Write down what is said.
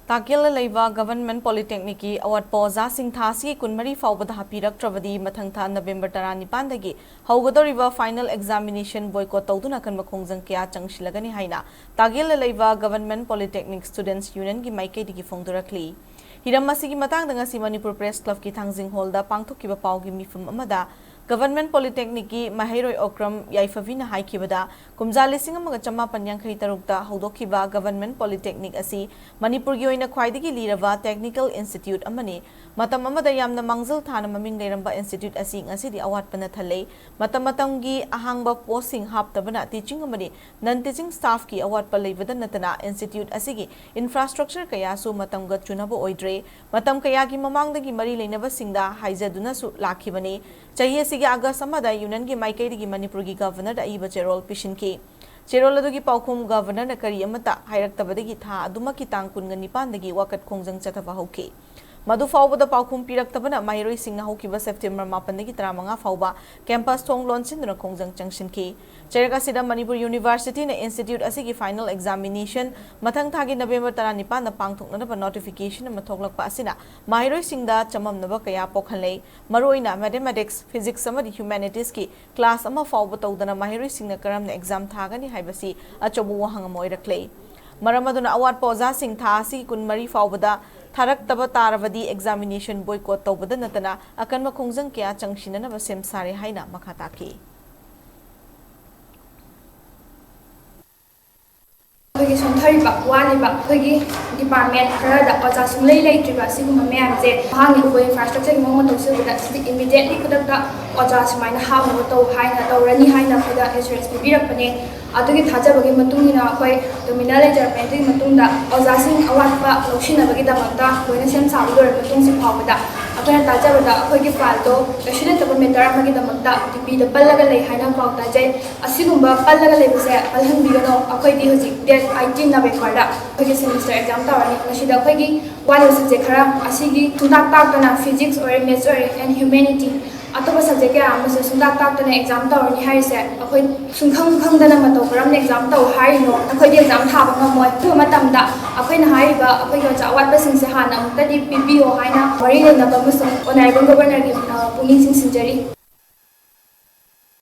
Tekyel Laiva Government Polytechnic Awatpa Singthasi Kunmari Faubada Happiraktrabadi Mathangtha November Tarani Pandagi Haugadoriva final examination boycott Toduna Kanmakongzang Kya Changshilagani Haina Tekyel Laiva Government Polytechnic Students Union Gi Maikedi Fongdurakli Hiramasigi Matang Dangasi Manipur Press Club Ki Thangzing Holda Pangthokiba Paugi Mifum Amada Government Polytechnic ki Mahiroi Okram Yaifavina Haikibada Kumza Lising Amaga Chama Panyankhai Tarukta Hodokiba Government Polytechnic Asi Manipur gi oina khwaidagi lirava Technical Institute amani matam amada yamna mangzal thana maming leramba institute asi ngasidi Awatpa na thalei matam matamgi ahangba posting haptabana teaching amani non teaching staff ki Awatpa leibada natana institute asigi infrastructure kaya su matamga chunabo oidre matam kaya gi mamangdagi mari leinaba singda haijaduna su lakhibani chahiye sigi August amada union gi maikaidagi Manipur gi governor da iba cherol pishinki Cherol adugi paukhum governor na kari amata Happiraktrabadi tha aduma ki tang kun ganipandagi wakat khongjang chatava hoki Madu faubada paukhum piraktabana Mahiroi singna hokiba September 8 35 fauba campus thong launchin khongjang changshinki Cheraka sida Manipur University na institute asigi final examination mathang thagi November 19 na pangthoknaba notification na mathoklakpa asina Mahiroi singda chamamnaba kaya pokhanlei maroina mathematics physics amadi humanities ki class ama fauba tawdana Mahiroi singna karamna exam thagani haibasi achobu wahang moiraklei Maramaduna Awatpa sing thasi kunmari faubada Happiraktrabadi Taravadi examination boycott tawbada natana akan makhongjang kya changshinana basem sare haina makhataki Hogi sonthari ba wali ba hogi department khara da aja sunglei lei triba siguma ma'am je hangi ko infrastructure ki mo to se da immediately kudak da aja smaina ha mo to haina tawrani haina khoda assurance bi rakpane adugi thajabagi matungina koi terminal engineering gi matungda aja sing Awatpa losinabagi da mata koina sem saudor matung si phawda akana tajabada hogi file to accident tab meter amagi da mata tv da pallaga lei haina phawda je asigumba pallaga lei bise alhan bigano akoi di hoji date 18 November da hogi semester exam tawani masida hogi one subject khara asigi tudak tak na physics or maths or and humanity ataba subject ya amase sundak tak na exam tawani haise akoi sungkhang khangdana mato karam exam taw haino akoi di exam thaba ngamoi tu matamda akoi na haiba akoi ga Awatpa singse hana mutadi PPO haina mari le na bamusung honorable governor gi puning sing sinjari